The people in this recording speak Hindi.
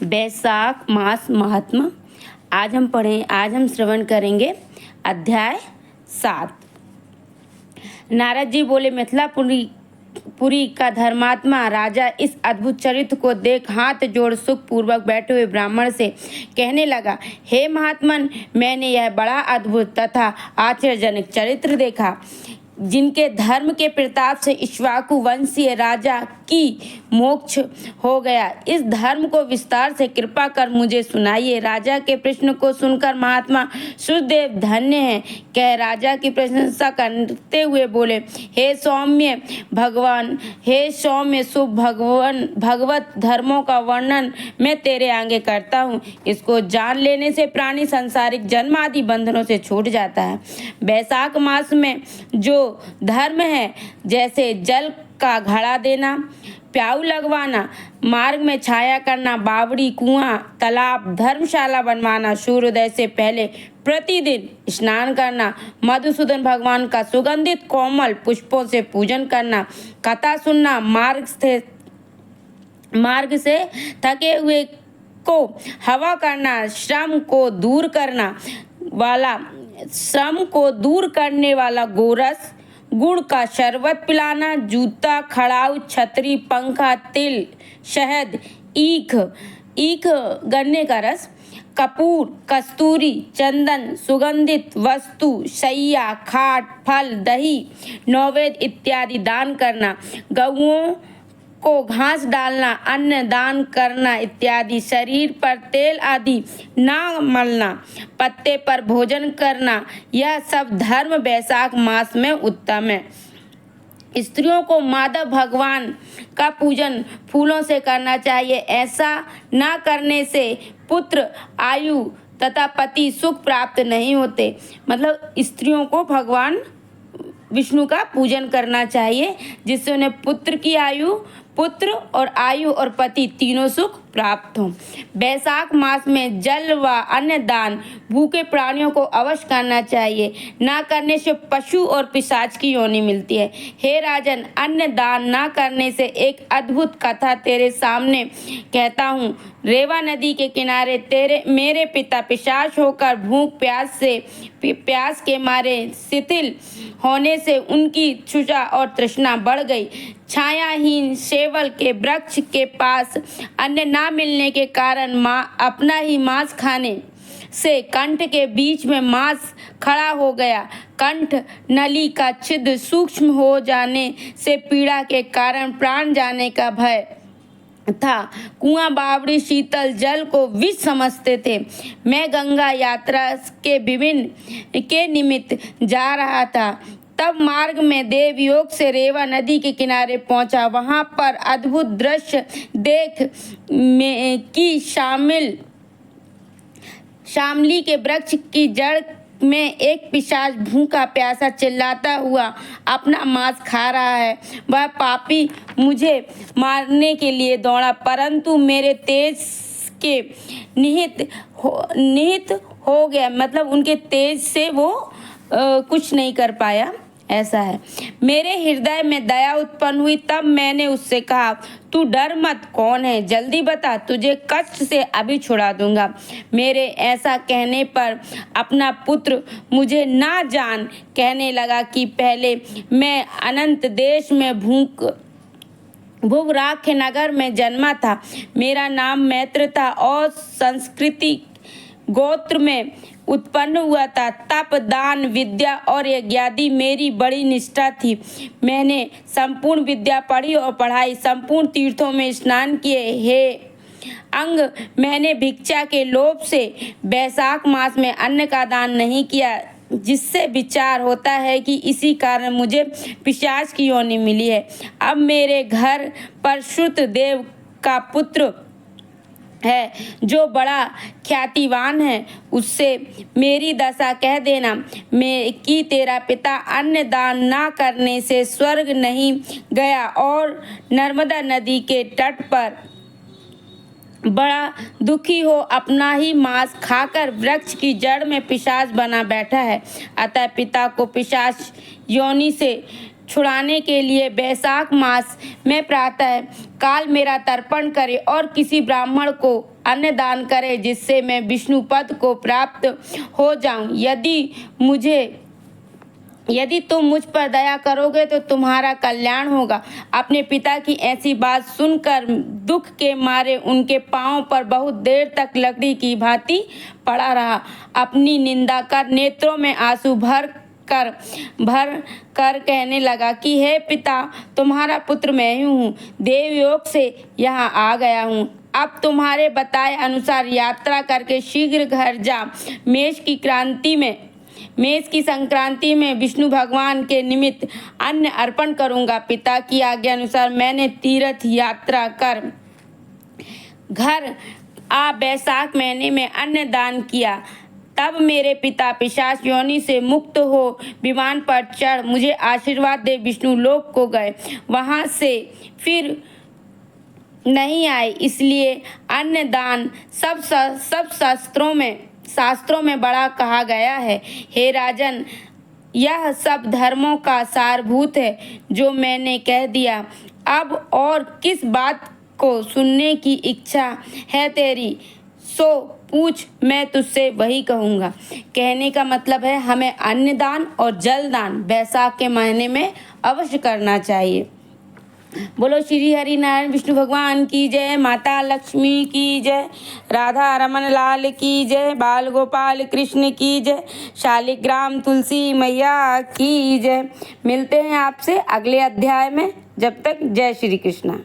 बैसाख मास महात्मा। आज हम श्रवण करेंगे अध्याय 7। नारद जी बोले, मिथिलापुरी का धर्मात्मा राजा इस अद्भुत चरित्र को देख हाथ जोड़ सुख पूर्वक बैठे हुए ब्राह्मण से कहने लगा, हे महात्मन, मैंने यह बड़ा अद्भुत तथा आश्चर्यजनक चरित्र देखा, जिनके धर्म के प्रताप से इक्ष्वाकु वंशीय राजा की मोक्ष हो गया। इस धर्म को विस्तार से कृपा कर मुझे सुनाइए। राजा के प्रश्न को सुनकर महात्मा सुखदेव धन्य हैं कह राजा की प्रशंसा करते हुए बोले, हे सौम्य शुभ भगवत धर्मों का वर्णन मैं तेरे आगे करता हूँ। इसको जान लेने से प्राणी सांसारिक जन्म आदि बंधनों से छूट जाता है। बैसाख मास में जो धर्म है, जैसे जल का घड़ा देना, प्याऊ लगवाना, मार्ग में छाया करना, बावड़ी, कुआं, तालाब, धर्मशाला बनवाना, सूर्योदय से पहले प्रतिदिन स्नान करना, मधुसूदन भगवान का सुगंधित कोमल पुष्पों से पूजन करना, कथा सुनना, मार्ग से थके हुए को हवा करना, श्रम को दूर करने वाला गोरस, गुड़ का शरबत पिलाना, जूता, खड़ाऊ, छतरी, पंखा, तिल, शहद, ईख गन्ने का रस, कपूर, कस्तूरी, चंदन, सुगंधित वस्तु, शैया, खाट, फल, दही, नैवेद्य इत्यादि दान करना, गऊओं को घास डालना, अन्न दान करना इत्यादि, शरीर पर तेल आदि ना मलना, पत्ते पर भोजन करना, यह सब धर्म बैसाख मास में उत्तम है। स्त्रियों को माधव भगवान का पूजन फूलों से करना चाहिए। ऐसा ना करने से पुत्र, आयु तथा पति सुख प्राप्त नहीं होते। मतलब स्त्रियों को भगवान विष्णु का पूजन करना चाहिए, जिससे उन्हें पुत्र और आयु और पति तीनों सुख प्राप्त हों। बैसाख मास में जल व अन्न दान भूखे प्राणियों को अवश्य करना चाहिए। ना करने से पशु और पिशाच की योनि मिलती है। हे राजन, अन्न दान ना करने से एक अद्भुत कथा तेरे सामने कहता हूँ। रेवा नदी के किनारे मेरे पिता पिशाच होकर भूख प्यास के मारे शिथिल होने से उनकी क्षुधा और तृष्णा बढ़ गई। छायाहीन सेवल के वृक्ष के पास अन्न ना मिलने के कारण अपना ही मांस खाने से कंठ के बीच में मांस खड़ा हो गया। कंठ नली का छिद्र सूक्ष्म हो जाने से पीड़ा के कारण प्राण जाने का भय था। कुआं, बावड़ी, शीतल जल को विष समझते थे। मैं गंगा यात्रा के निमित्त जा रहा था, तब मार्ग में देवयोग से रेवा नदी के किनारे पहुंचा। वहां पर अद्भुत दृश्य देख कि शामली के वृक्ष की जड़ में एक पिशाच भूखा प्यासा चिल्लाता हुआ अपना मांस खा रहा है। वह पापी मुझे मारने के लिए दौड़ा, परंतु मेरे तेज के निहित हो गया। मतलब उनके तेज से वो कुछ नहीं कर पाया, ऐसा है। मेरे हृदय में दया उत्पन्न हुई, तब मैंने उससे कहा, तू डर मत, कौन है, जल्दी बता, तुझे कष्ट से अभी छुड़ा दूंगा। मेरे ऐसा कहने पर अपना पुत्र मुझे ना जान कहने लगा कि पहले मैं अनंत देश में भूगराख के नगर में जन्मा था। मेरा नाम मैत्र था और संस्कृति गोत्र में उत्पन्न हुआ था। तप, दान, विद्या और यज्ञादि मेरी बड़ी निष्ठा थी। मैंने संपूर्ण विद्या पढ़ी और पढ़ाई, संपूर्ण तीर्थों में स्नान किए। हे अंग, मैंने भिक्षा के लोभ से बैसाख मास में अन्न का दान नहीं किया, जिससे विचार होता है कि इसी कारण मुझे पिशाच की योनि मिली है। अब मेरे घर पर श्रुतदेव का पुत्र है, जो बड़ा ख्यातिवान है, उससे मेरी दशा कह देना कि तेरा पिता अन्न दान ना करने से स्वर्ग नहीं गया और नर्मदा नदी के तट पर बड़ा दुखी हो अपना ही मांस खाकर वृक्ष की जड़ में पिशाच बना बैठा है। अतः पिता को पिशाच योनि से छुड़ाने के लिए वैशाख मास में प्रातः काल मेरा तर्पण करे और किसी ब्राह्मण को अन्न दान करे, जिससे मैं विष्णु पद को प्राप्त हो जाऊं। यदि तुम मुझ पर दया करोगे तो तुम्हारा कल्याण होगा। अपने पिता की ऐसी बात सुनकर दुख के मारे उनके पांव पर बहुत देर तक लकड़ी की भांति पड़ा रहा। अपनी निंदा कर नेत्रों में आंसू भर कर कहने लगा कि हे पिता, तुम्हारा पुत्र मैं ही हूँ। देवयोग से यहाँ आ गया हूँ। अब तुम्हारे बताए अनुसार यात्रा करके शीघ्र घर जा। मेष की संक्रांति में विष्णु भगवान के निमित्त अन्न अर्पण करूंगा। पिता की आज्ञा अनुसार मैंने तीर्थ यात्रा कर घर आ वैशाख महीने में अन्न दान किया। तब मेरे पिता पिशाच योनि से मुक्त हो विमान पर चढ़ मुझे आशीर्वाद दे विष्णु लोक को गए। वहां से फिर नहीं आए, इसलिए अन्न दान सब शास्त्रों में बड़ा कहा गया है। हे राजन, यह सब धर्मों का सारभूत है जो मैंने कह दिया। अब और किस बात को सुनने की इच्छा है तेरी, सो पूछ, मैं तुझसे वही कहूँगा। कहने का मतलब है हमें अन्नदान और जलदान वैशाख के महीने में अवश्य करना चाहिए। बोलो श्री हरि नारायण विष्णु भगवान की जय, माता लक्ष्मी की जय, राधा रमन लाल की जय, बाल गोपाल कृष्ण की जय, शालिग्राम तुलसी मैया की जय। मिलते हैं आपसे अगले अध्याय में। जब तक जय श्री कृष्ण।